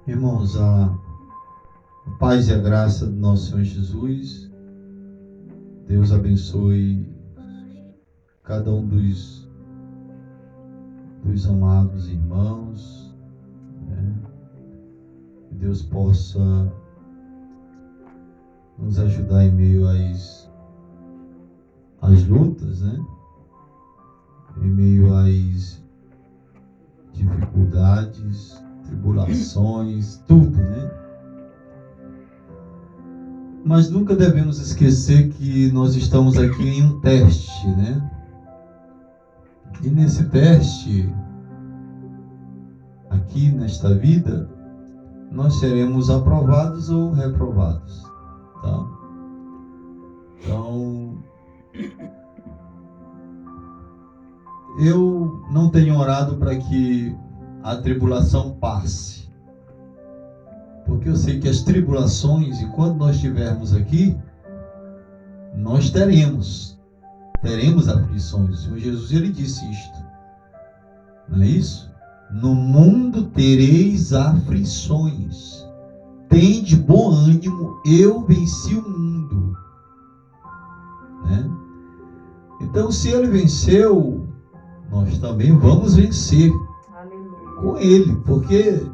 Irmãos, a paz e a graça do nosso Senhor Jesus, Deus abençoe cada um dos amados irmãos, né? Que Deus possa nos ajudar em meio às lutas, né? Em meio às dificuldades, tribulações, tudo, né? Mas nunca devemos esquecer que nós estamos aqui em um teste, né? E nesse teste, aqui nesta vida, nós seremos aprovados ou reprovados, tá? Então, eu não tenho orado para que a tribulação passe, porque eu sei que as tribulações, enquanto nós estivermos aqui, nós teremos aflições. O Senhor Jesus, ele disse isto, não é isso? No mundo tereis aflições, tende bom ânimo, eu venci o mundo, né? Então, se ele venceu, nós também vamos vencer com ele, porque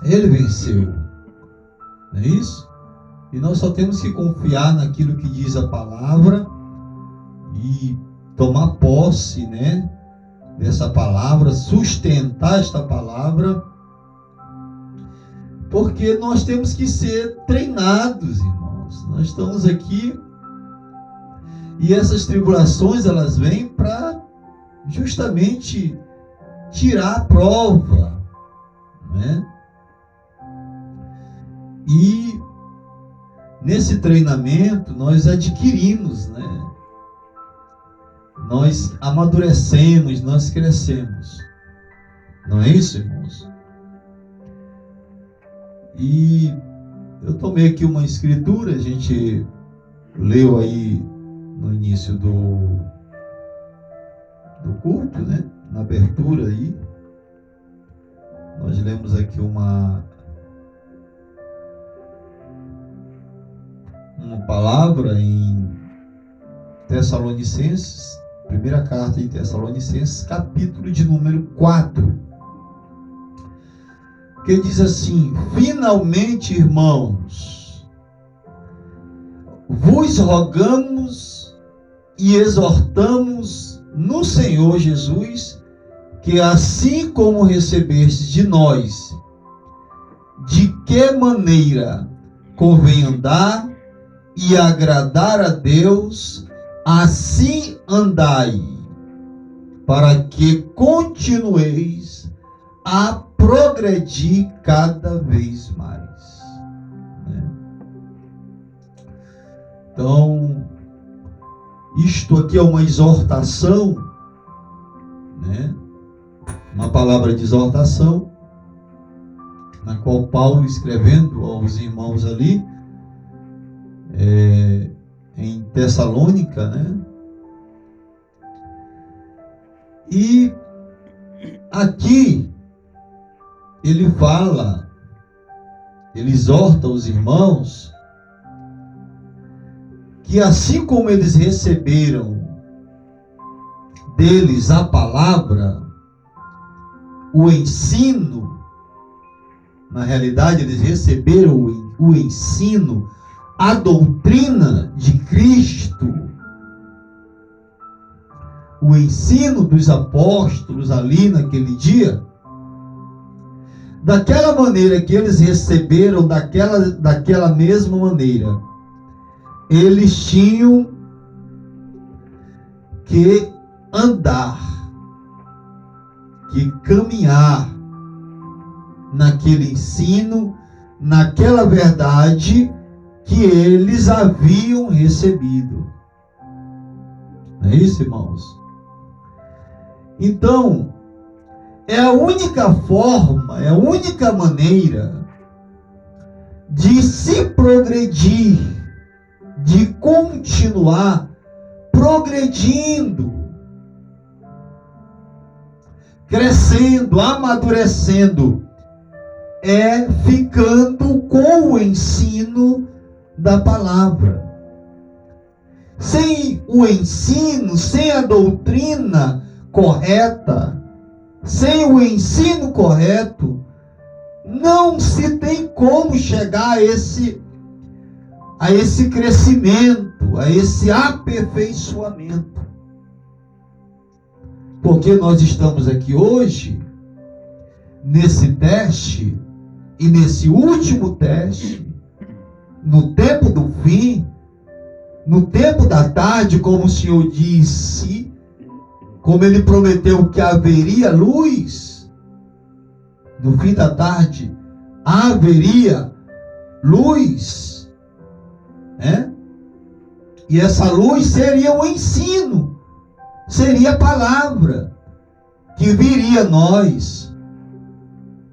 ele venceu, não é isso? E nós só temos que confiar naquilo que diz a palavra e tomar posse, né, dessa palavra, sustentar esta palavra, porque nós temos que ser treinados, irmãos. Nós estamos aqui e essas tribulações, elas vêm para justamente tirar a prova, né? E nesse treinamento nós adquirimos, né? Nós amadurecemos, nós crescemos. Não é isso, irmãos? E eu tomei aqui uma escritura, a gente leu aí no início do culto, né? Na abertura aí, nós lemos aqui uma palavra em Tessalonicenses, primeira carta em Tessalonicenses, capítulo de número 4, que diz assim: finalmente, irmãos, vos rogamos e exortamos no Senhor Jesus, que assim como recebestes de nós, de que maneira convém andar e agradar a Deus, assim andai, para que continueis a progredir cada vez mais, né? Então, isto aqui é uma exortação, né? Uma palavra de exortação, na qual Paulo, escrevendo aos irmãos ali, em Tessalônica, né? E aqui ele fala, ele exorta os irmãos que assim como eles receberam deles a palavra, o ensino, na realidade eles receberam o ensino, a doutrina de Cristo, o ensino dos apóstolos ali naquele dia, daquela maneira que eles receberam, daquela mesma maneira, eles tinham que andar, que caminhar naquele ensino, naquela verdade que eles haviam recebido. Não é isso, irmãos? Então, é a única forma, é a única maneira de se progredir, de continuar progredindo, crescendo, amadurecendo é ficando com o ensino da palavra. Sem o ensino, sem a doutrina correta, sem o ensino correto, não se tem como chegar a esse crescimento, a esse aperfeiçoamento. Porque nós estamos aqui hoje, nesse teste, e nesse último teste, no tempo do fim, no tempo da tarde, como o Senhor disse, como Ele prometeu que haveria luz, no fim da tarde haveria luz, né? E essa luz seria o ensino, seria a palavra que viria a nós.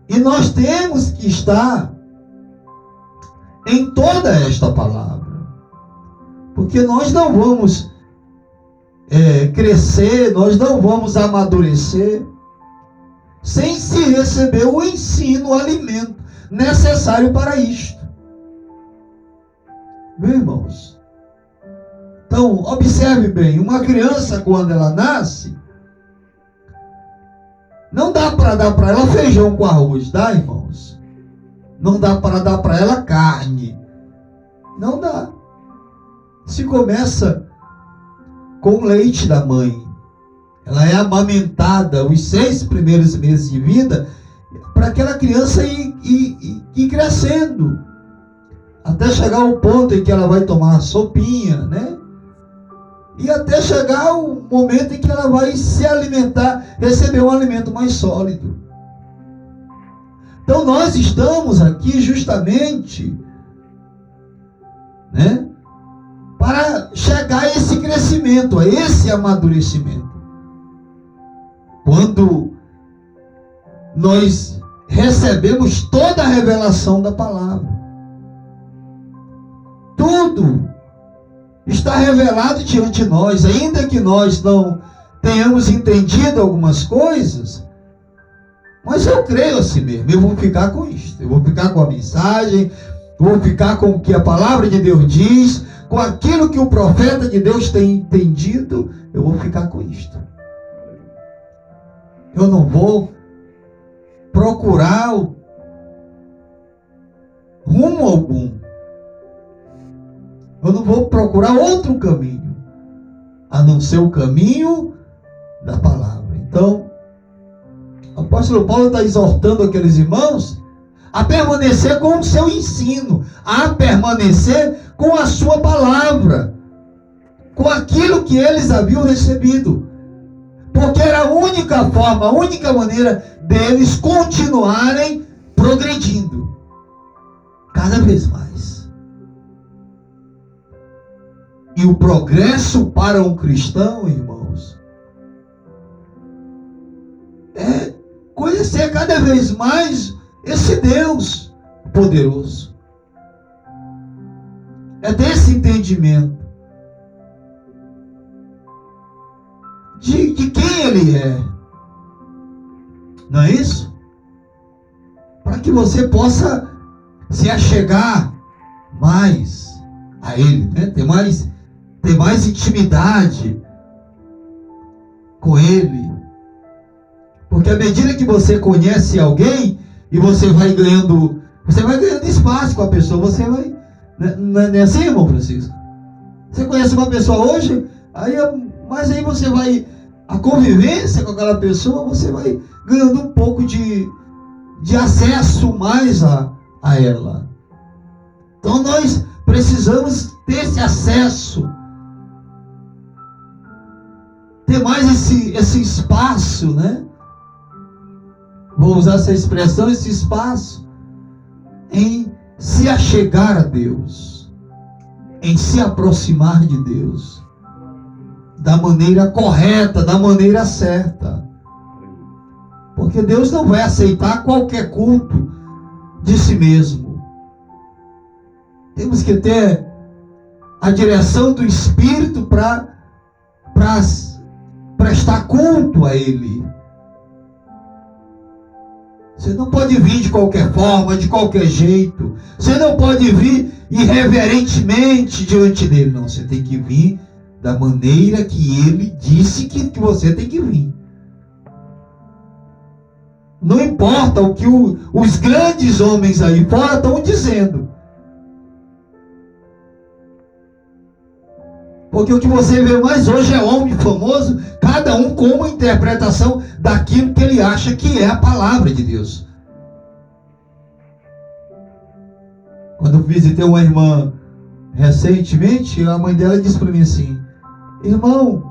E nós temos que estar em toda esta palavra, porque nós não vamos crescer, nós não vamos amadurecer sem se receber o ensino, o alimento necessário para isto. Meus irmãos, então observe bem, uma criança quando ela nasce, não dá para dar para ela feijão com arroz, dá, irmãos? Não dá para dar para ela carne, não dá. Se começa com o leite da mãe, ela é amamentada os 6 primeiros meses de vida para aquela criança ir crescendo, até chegar ao ponto em que ela vai tomar a sopinha, né? E até chegar o momento em que ela vai se alimentar, receber um alimento mais sólido. Então nós estamos aqui justamente, né, para chegar a esse crescimento, a esse amadurecimento. Quando nós recebemos toda a revelação da palavra, tudo está revelado diante de nós, ainda que nós não tenhamos entendido algumas coisas, mas eu creio assim mesmo, eu vou ficar com isso, eu vou ficar com a mensagem, vou ficar com o que a palavra de Deus diz, com aquilo que o profeta de Deus tem entendido, eu vou ficar com isto. Eu não vou procurar rumo algum. Eu não vou procurar outro caminho, a não ser o caminho da palavra. Então, o apóstolo Paulo está exortando aqueles irmãos a permanecer com o seu ensino, a permanecer com a sua palavra, com aquilo que eles haviam recebido. Porque era a única forma, a única maneira deles continuarem progredindo cada vez mais. E o progresso para um cristão, irmãos, é conhecer cada vez mais esse Deus poderoso. É desse entendimento de quem Ele é. Não é isso? Para que você possa se achegar mais a Ele, né? Ter mais intimidade com Ele. Porque à medida que você conhece alguém e você vai ganhando espaço com a pessoa, você vai, não é assim, irmão Francisco? Você conhece uma pessoa hoje, mas aí você vai, a convivência com aquela pessoa, você vai ganhando um pouco de acesso mais a ela. Então nós precisamos ter esse acesso, ter mais esse espaço, né? Vou usar essa expressão, esse espaço em se achegar a Deus, em se aproximar de Deus da maneira correta, da maneira certa. Porque Deus não vai aceitar qualquer culto de si mesmo. Temos que ter a direção do Espírito para prestar culto a Ele. Você não pode vir de qualquer forma, de qualquer jeito. Você não pode vir irreverentemente diante dele. Não, você tem que vir da maneira que ele disse que você tem que vir. Não importa o que os grandes homens aí fora estão dizendo. Porque o que você vê mais hoje é homem famoso, cada um com uma interpretação daquilo que ele acha que é a palavra de Deus. Quando eu visitei uma irmã recentemente, a mãe dela disse para mim assim: irmão,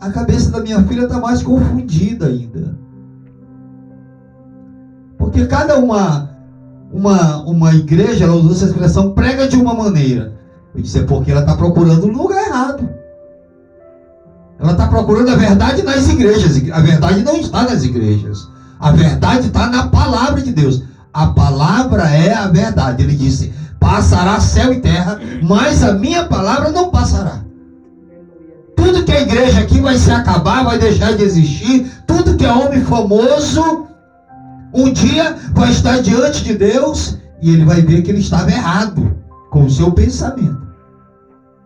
a cabeça da minha filha está mais confundida ainda. Porque cada uma igreja, ela usou essa expressão, prega de uma maneira. Eu disse, é porque ela está procurando no lugar errado. Ela está procurando a verdade nas igrejas. A verdade não está nas igrejas. A verdade está na palavra de Deus. A palavra é a verdade. Ele disse, passará céu e terra, mas a minha palavra não passará. Tudo que a igreja aqui vai se acabar, vai deixar de existir. Tudo que é homem famoso, um dia vai estar diante de Deus e ele vai ver que ele estava errado com o seu pensamento.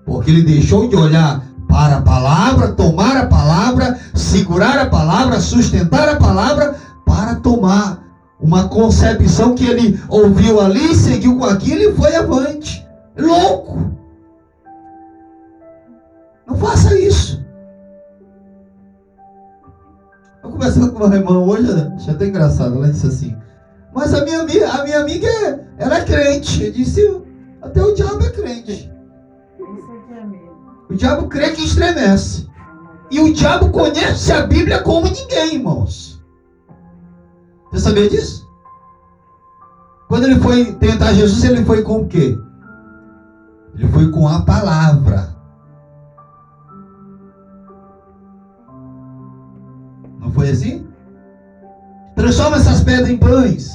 Porque ele deixou de olhar para a palavra, tomar a palavra, segurar a palavra, sustentar a palavra, para tomar uma concepção que ele ouviu ali, seguiu com aquilo e foi avante. Louco! Não faça isso. Eu conversando com uma irmã hoje, achei até engraçado, ela disse assim, mas a minha amiga, ela é crente. Eu disse, até o diabo é crente. O diabo crê que estremece. E o diabo conhece a Bíblia como ninguém, irmãos. Você sabia disso? Quando ele foi tentar Jesus, ele foi com o quê? Ele foi com a palavra. Não foi assim? Transforma essas pedras em pães.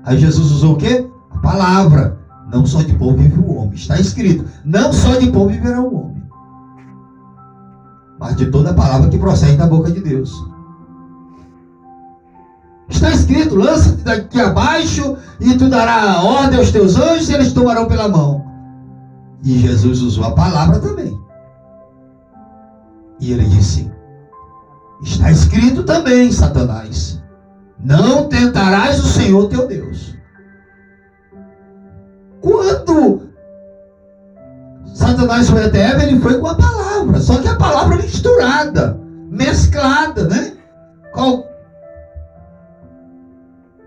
Aí Jesus usou o quê? A palavra. Não só de pão vive o homem. Está escrito, não só de pão viverá o homem, mas de toda a palavra que procede da boca de Deus. Está escrito, lança-te daqui abaixo e tu dará ordem aos teus anjos e eles te tomarão pela mão. E Jesus usou a palavra também. E ele disse, está escrito também, Satanás, não tentarás o Senhor teu Deus. Quando Satanás foi até Eva, ele foi com a palavra. Só que a palavra misturada, mesclada, né?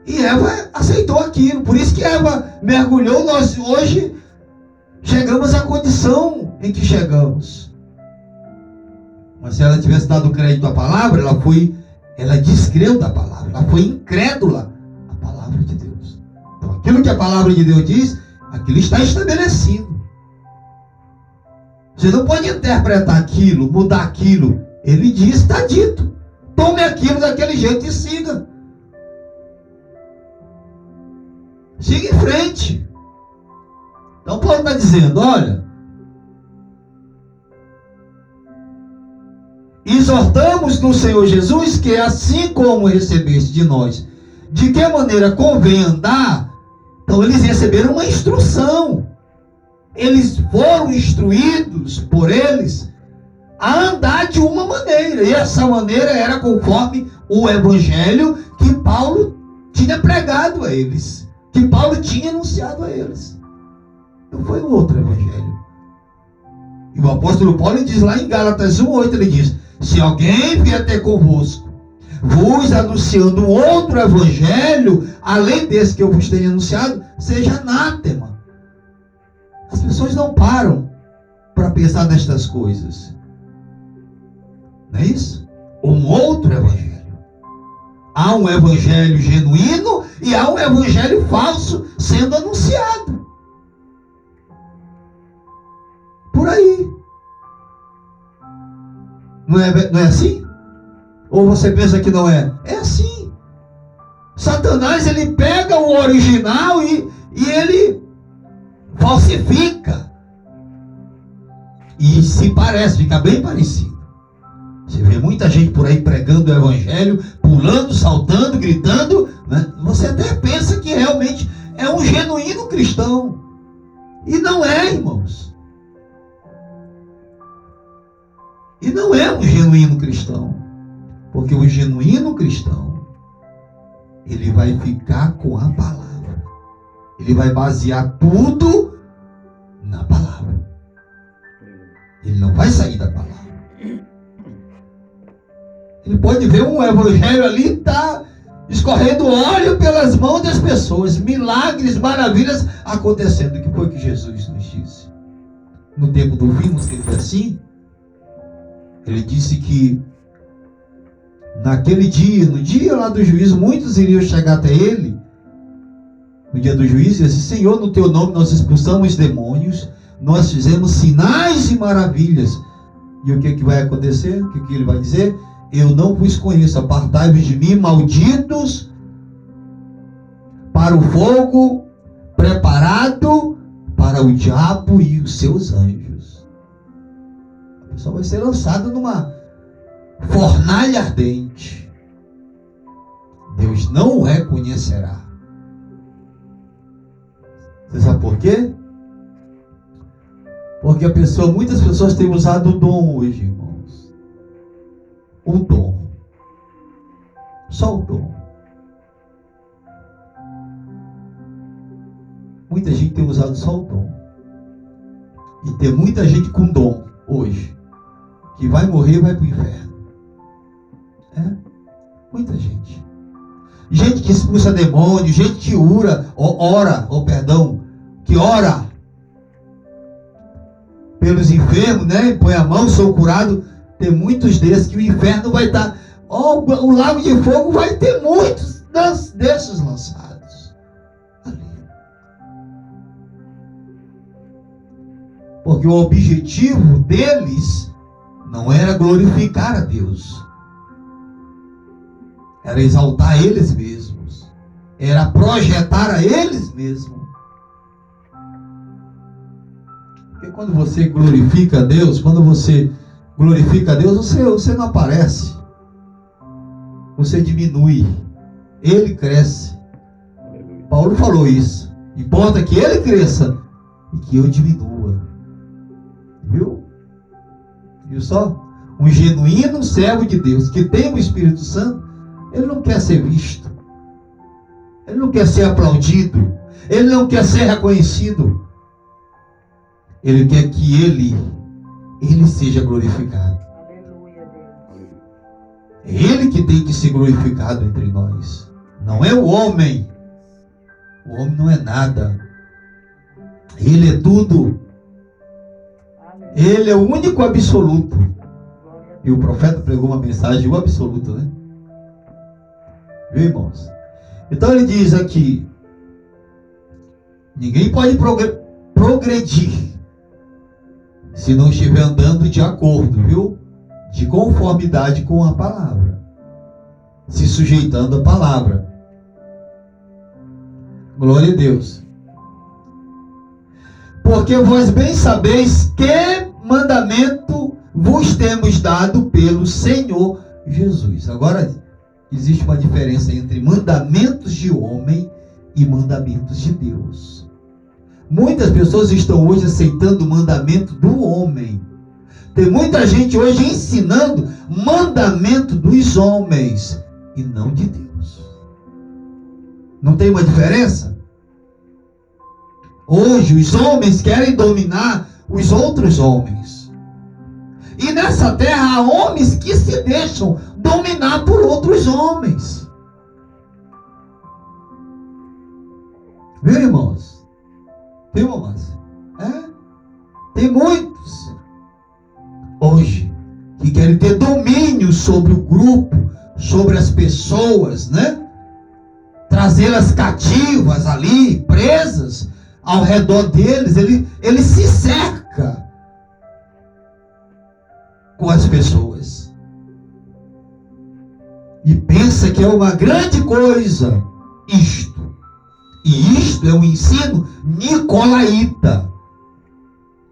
E Eva aceitou aquilo. Por isso que Eva mergulhou. Nós hoje chegamos à condição em que chegamos. Mas se ela tivesse dado crédito à palavra, ela descreu da palavra. Ela foi incrédula à palavra de Deus. Então aquilo que a palavra de Deus diz, aquilo está estabelecido. Você não pode interpretar aquilo, mudar aquilo. Ele diz, está dito. Tome aquilo daquele jeito e siga. Siga em frente. Então Paulo está dizendo, olha, exortamos no Senhor Jesus que assim como recebeste de nós, de que maneira convém andar. Então eles receberam uma instrução. Eles foram instruídos por eles a andar de uma maneira. E essa maneira era conforme o evangelho que Paulo tinha pregado a eles, que Paulo tinha anunciado a eles. Não foi um outro evangelho. E o apóstolo Paulo diz lá em Gálatas 1:8, ele diz, se alguém vier ter convosco, vos anunciando um outro evangelho, além desse que eu vos tenho anunciado, seja anátema. As pessoas não param para pensar nestas coisas. Não é isso? Um outro evangelho. Há um evangelho genuíno e há um evangelho falso sendo anunciado. Por aí. Não é assim? Ou você pensa que não é? É assim. Satanás, ele pega o original e ele falsifica. E se parece, fica bem parecido. Você vê muita gente por aí pregando o evangelho, pulando, saltando, gritando, né? Você até pensa que realmente é um genuíno cristão. E não é, irmãos. E não é um genuíno cristão. Porque o genuíno cristão, ele vai ficar com a palavra. Ele vai basear tudo na palavra. Ele não vai sair da palavra. Ele pode ver um evangelho ali, está escorrendo óleo pelas mãos das pessoas, milagres, maravilhas acontecendo. O que foi que Jesus nos disse? No tempo do vinho, que ele foi assim, ele disse que naquele dia, no dia lá do juízo, muitos iriam chegar até ele, no dia do juízo, e disse: Senhor, no teu nome nós expulsamos demônios, nós fizemos sinais e maravilhas. E o que vai acontecer? O que ele vai dizer? Eu não vos conheço, apartai-vos de mim, malditos, para o fogo preparado para o diabo e os seus anjos. A pessoa vai ser lançada numa fornalha ardente. Deus não o reconhecerá. Você sabe por quê? Porque muitas pessoas têm usado o dom hoje, irmãos. O dom. Só o dom. Muita gente tem usado só o dom. E tem muita gente com dom hoje, que vai morrer e vai para o inferno. Muita gente. Gente que expulsa demônio, gente que que ora pelos enfermos, né? Põe a mão, sou curado. Tem muitos desses que o inferno vai estar. O lago de fogo vai ter muitos desses lançados ali. Porque o objetivo deles não era glorificar a Deus, era exaltar eles mesmos, era projetar a eles mesmos. Porque quando você glorifica a Deus, você não aparece, você diminui, ele cresce. Paulo falou isso. Importa que ele cresça e que eu diminua. Viu? Viu só? Um genuíno servo de Deus que tem o Espírito Santo, ele não quer ser visto, ele não quer ser aplaudido, ele não quer ser reconhecido. Ele quer que ele seja glorificado. Aleluia, Deus. É ele que tem que ser glorificado entre nós. Não é o homem. O homem não é nada. Ele é tudo. Ele é o único absoluto. E o profeta pregou uma mensagem, o absoluto, né? Viu, irmãos? Então ele diz aqui: ninguém pode progredir se não estiver andando de acordo, viu? De conformidade com a palavra, se sujeitando à palavra. Glória a Deus. Porque vós bem sabeis que mandamento vos temos dado pelo Senhor Jesus. Agora, existe uma diferença entre mandamentos de homem e mandamentos de Deus. Muitas pessoas estão hoje aceitando o mandamento do homem. Tem muita gente hoje ensinando mandamento dos homens e não de Deus. Não tem uma diferença? Hoje os homens querem dominar os outros homens. E nessa terra há homens que se deixam dominar por outros homens. Viu, irmãos? Viu, irmãs? Tem muitos hoje que querem ter domínio sobre o grupo, sobre as pessoas, né? Trazê-las cativas ali, presas ao redor deles. Ele se cerca com as pessoas e pensa que é uma grande coisa isto. E isto é um ensino nicolaíta.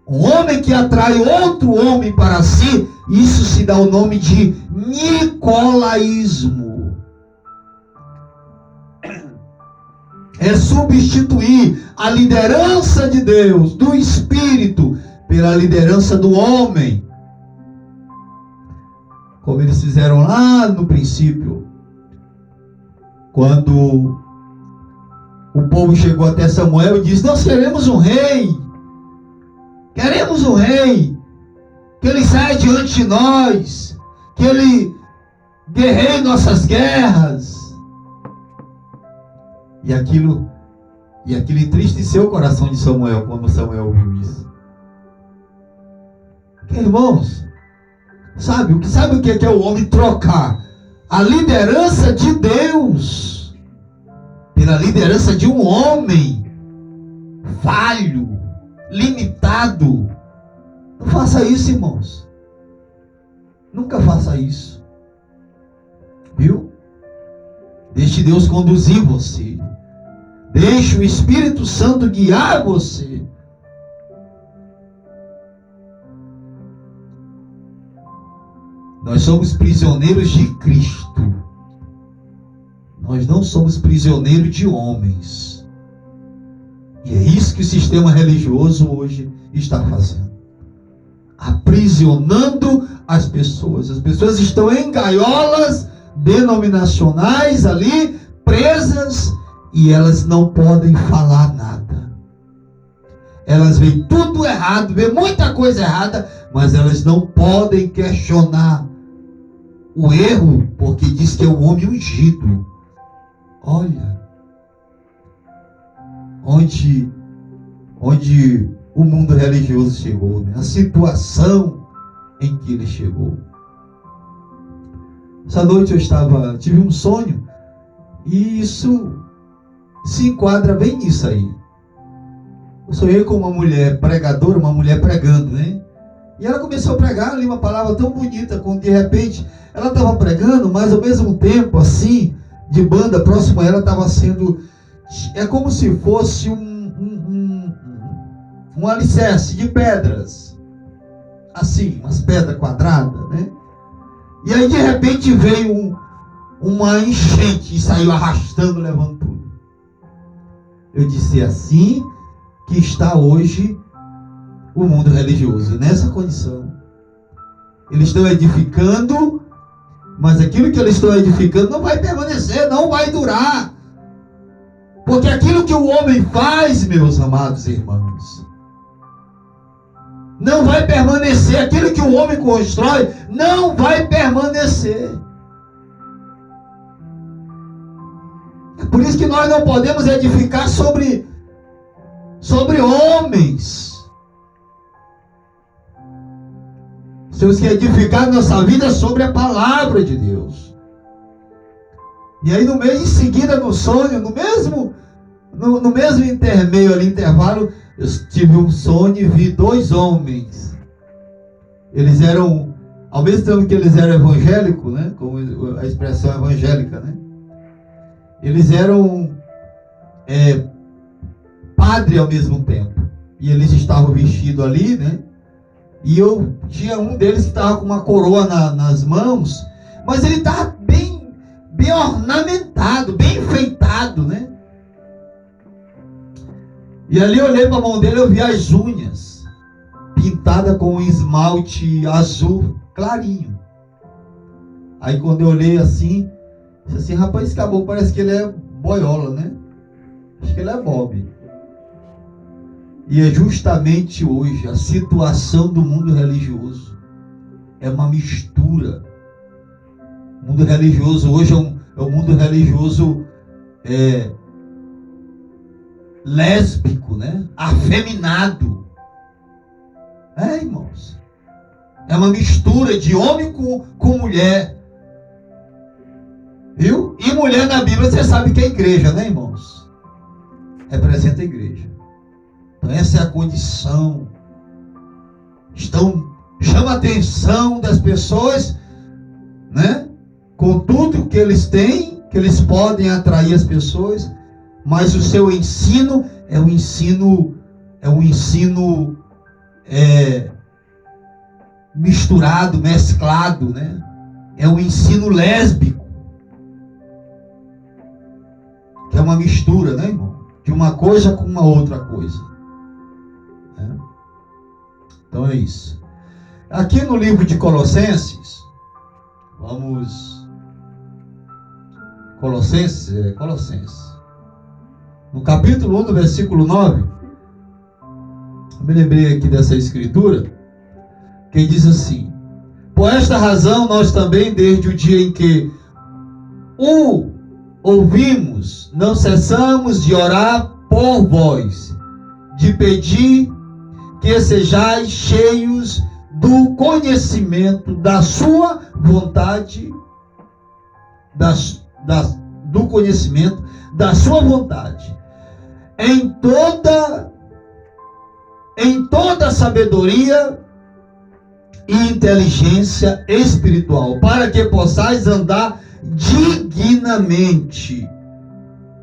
Um homem que atrai outro homem para si, isso se dá o nome de nicolaísmo. é substituir a liderança de Deus, do Espírito, pela liderança do homem. Como eles fizeram lá no princípio, quando o povo chegou até Samuel e disse: nós queremos um rei, queremos um rei, que ele saia diante de nós, que ele guerreie nossas guerras. E aquilo entristeceu o coração de Samuel quando Samuel ouviu isso. Porque, irmãos, sabe o que é o homem trocar a liderança de Deus pela liderança de um homem falho, limitado? Não faça isso, irmãos. Nunca faça isso. Viu? Deixe Deus conduzir você. Deixe o Espírito Santo guiar você. Nós somos prisioneiros de Cristo. Nós não somos prisioneiros de homens. E é isso que o sistema religioso hoje está fazendo. Aprisionando as pessoas. As pessoas estão em gaiolas denominacionais ali, presas, e elas não podem falar nada. Elas veem tudo errado, veem muita coisa errada, mas elas não podem questionar o erro, porque diz que é o homem ungido. Olha, onde o mundo religioso chegou, né? A situação em que ele chegou. Essa noite eu tive um sonho, e isso se enquadra bem nisso aí. Eu sonhei com uma mulher pregadora, uma mulher pregando, né? E ela começou a pregar ali uma palavra tão bonita, quando de repente ela estava pregando, mas ao mesmo tempo, assim, de banda próximo a ela estava sendo, é como se fosse um alicerce de pedras, assim, umas pedras quadradas, né? E aí de repente veio uma enchente e saiu arrastando, levando tudo. Eu disse: assim que está hoje o mundo religioso, nessa condição. Eles estão edificando, mas aquilo que eles estão edificando não vai permanecer, não vai durar. Porque aquilo que o homem faz, meus amados irmãos, não vai permanecer. Aquilo que o homem constrói não vai permanecer. É por isso que nós não podemos edificar sobre homens. Temos que edificar nossa vida sobre a palavra de Deus. E aí em seguida no sonho, no mesmo intermeio ali, intervalo, eu tive um sonho e vi dois homens. Eles eram, ao mesmo tempo que eles eram evangélicos, né? Como a expressão evangélica, né? Eles eram padre ao mesmo tempo. E eles estavam vestidos ali, né? E eu tinha um deles que estava com uma coroa nas mãos, mas ele estava bem ornamentado, bem enfeitado, né? E ali eu olhei para a mão dele, eu vi as unhas pintadas com um esmalte azul clarinho. Aí quando eu olhei assim, disse assim: rapaz, esse caboclo parece que ele é boiola, né? Acho que ele é Bob. E é justamente hoje a situação do mundo religioso. É uma mistura. O mundo religioso hoje é um mundo religioso lésbico, né? Afeminado. Irmãos. É uma mistura de homem com mulher. Viu? E mulher na Bíblia, você sabe que é igreja, né, irmãos? Representa a igreja. Então essa é a condição. Chama a atenção das pessoas, né? Com tudo que eles têm, que eles podem atrair as pessoas, mas o seu ensino é um ensino misturado, mesclado, né? É um ensino lésbico, que é uma mistura, né, irmão? de uma coisa com uma outra coisa. Então é isso. Aqui no livro de Colossenses, Colossenses. No capítulo 1, no versículo 9, eu me lembrei aqui dessa escritura, que diz assim: por esta razão nós também, desde o dia em que o ouvimos, não cessamos de orar por vós, de pedir que sejais cheios do conhecimento da sua vontade, do conhecimento da sua vontade, em toda sabedoria e inteligência espiritual, para que possais andar dignamente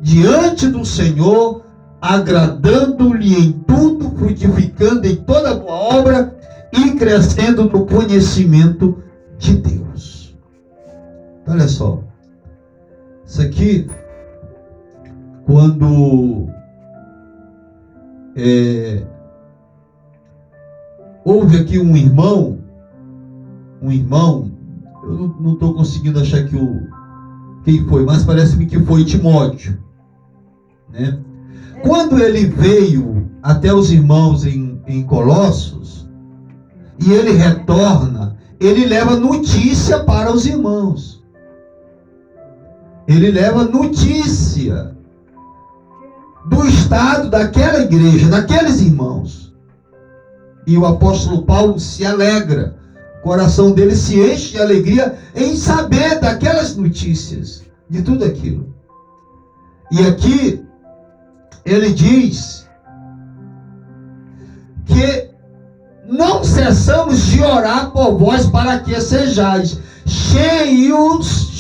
diante do Senhor, agradando-lhe em tudo, frutificando em toda boa obra e crescendo no conhecimento de Deus. Olha só, isso aqui, quando houve aqui um irmão, eu não estou conseguindo achar quem foi, mas parece-me que foi Timóteo, né? Quando ele veio até os irmãos em Colossos, e ele retorna, ele leva notícia para os irmãos. Ele leva notícia do estado daquela igreja, daqueles irmãos. E o apóstolo Paulo se alegra, o coração dele se enche de alegria em saber daquelas notícias, de tudo aquilo. E aqui ele diz que não cessamos de orar por vós para que sejais cheios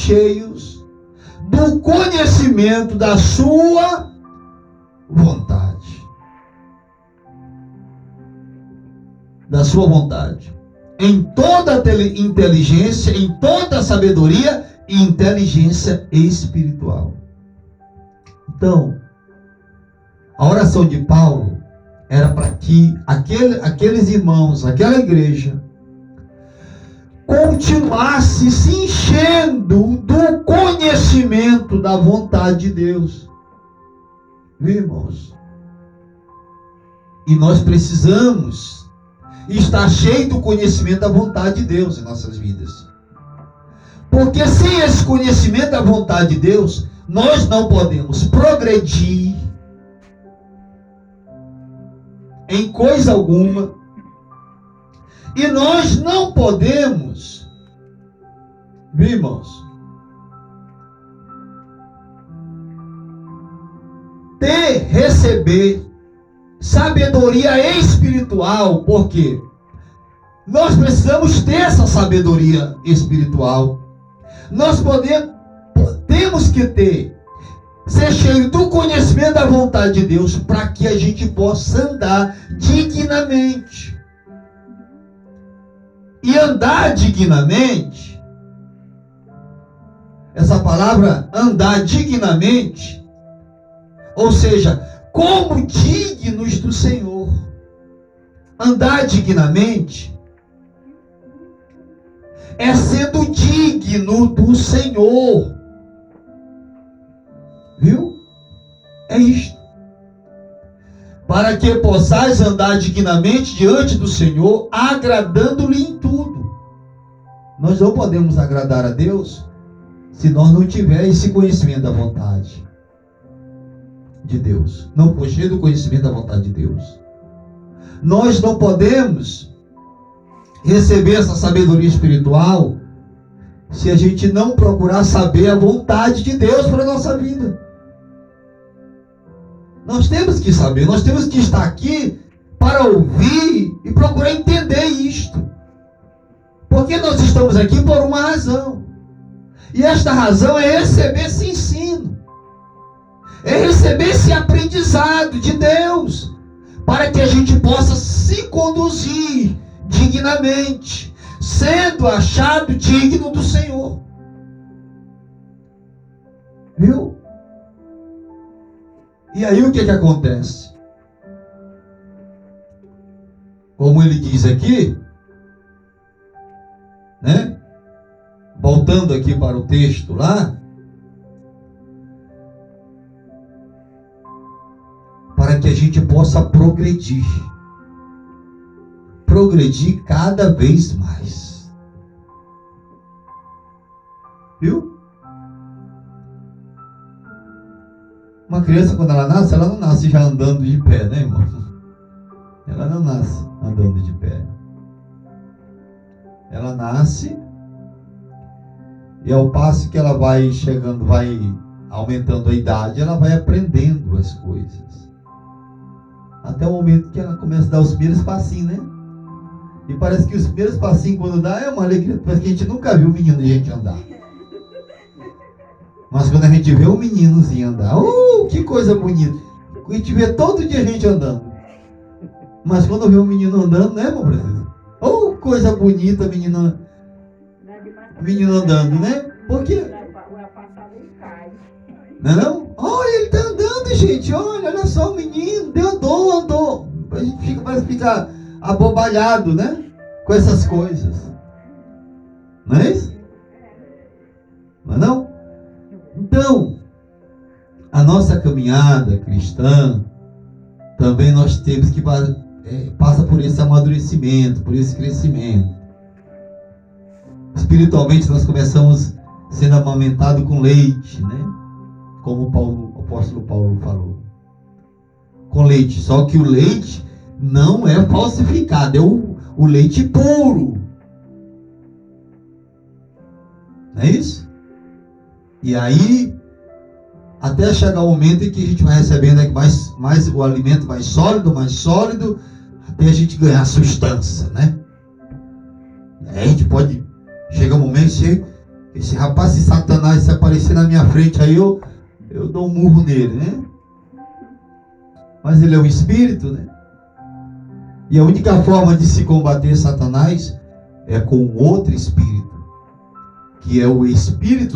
do conhecimento da sua vontade. Da sua vontade. Em toda inteligência, em toda sabedoria e inteligência espiritual. Então, a oração de Paulo era para que aqueles irmãos, aquela igreja, continuasse se enchendo do conhecimento da vontade de Deus. Viu, irmãos? E nós precisamos estar cheios do conhecimento da vontade de Deus em nossas vidas. Porque sem esse conhecimento da vontade de Deus, nós não podemos progredir em coisa alguma, e nós não podemos, viu, irmãos, receber sabedoria espiritual, porque nós precisamos ter essa sabedoria espiritual. Nós temos que ser cheio do conhecimento da vontade de Deus, para que a gente possa andar dignamente. E andar dignamente, essa palavra andar dignamente, ou seja, como dignos do Senhor. Andar dignamente é sendo digno do Senhor. Viu? É isto. Para que possais andar dignamente diante do Senhor, agradando-lhe em tudo. Nós não podemos agradar a Deus se nós não tivermos esse conhecimento da vontade de Deus. Não for cheio do conhecimento da vontade de Deus. Nós não podemos receber essa sabedoria espiritual se a gente não procurar saber a vontade de Deus para a nossa vida. Nós temos que saber, nós temos que estar aqui para ouvir e procurar entender isto. Porque nós estamos aqui por uma razão. E esta razão é receber esse ensino. É receber esse aprendizado de Deus. Para que a gente possa se conduzir dignamente, sendo achado digno do Senhor. Viu? E aí o que acontece? Como ele diz aqui, né? Voltando aqui para o texto lá, para que a gente possa progredir cada vez mais. Viu? Uma criança, quando ela não nasce já andando de pé, né, irmão? Ela não nasce andando de pé. Ela nasce e ao passo que ela vai chegando, vai aumentando a idade, ela vai aprendendo as coisas. Até o momento que ela começa a dar os primeiros passinhos, né? E parece que os primeiros passinhos, quando dá, é uma alegria. Parece que a gente nunca viu um menino de gente andar. Mas quando a gente vê um meninozinho andar, que coisa bonita. A gente vê todo dia a gente andando. Mas quando vê um menino andando, né, meu preciso? Coisa bonita, menino andando, né? Por quê? Não? Olha, ele tá andando, gente. Olha só o menino. Andou. A gente parece ficar abobalhado, né? Com essas coisas. Não é isso? Não é não? Então, a nossa caminhada cristã, também nós temos que passa por esse amadurecimento, por esse crescimento. Espiritualmente nós começamos sendo amamentados com leite, né? Como o apóstolo Paulo falou. Com leite, só que o leite não é falsificado, é o leite puro. Não é isso? E aí, até chegar o momento em que a gente vai recebendo mais o alimento mais sólido, até a gente ganhar substância, né? Aí a gente pode chegar um momento, esse rapaz, se Satanás se aparecer na minha frente, aí eu dou um murro nele, né? Mas ele é um espírito, né? E a única forma de se combater Satanás é com outro espírito, que é o Espírito